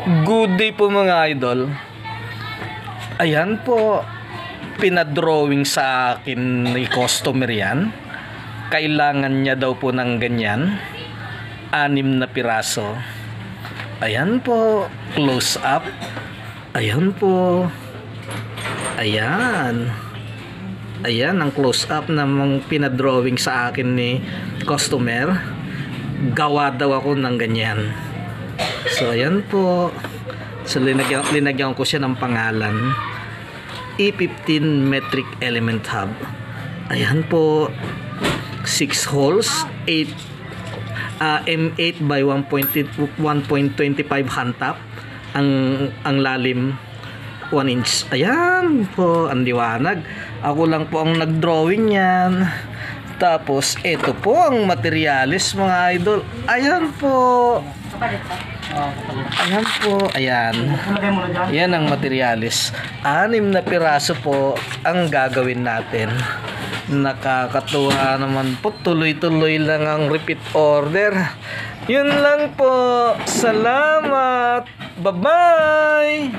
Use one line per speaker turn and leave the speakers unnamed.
Good day po mga idol. Ayan po, pinadrawing sa akin ni customer yan. Kailangan niya daw po ng ganyan, 6 na piraso. Ayan po, close up. Ayan po. Ayan. Ayan ang close up na pinadrawing sa akin ni customer. Gawa daw ako ng ganyan. So ayan po. So linagyan ko siya ng pangalan, E15 metric element hub. Ayan po, 6 holes, M8 by 1.25 hand tap. Ang lalim 1 inch. Ayan po ang liwanag. Ako lang po ang nagdrawing yan. Tapos ito po ang materialis mga idol. Ayan po. Ayan po, ayan. Yan ang materialis. 6 na piraso po ang gagawin natin. Nakakatuwa naman po. Tuloy-tuloy lang ang repeat order. Yun lang po. Salamat. Bye-bye.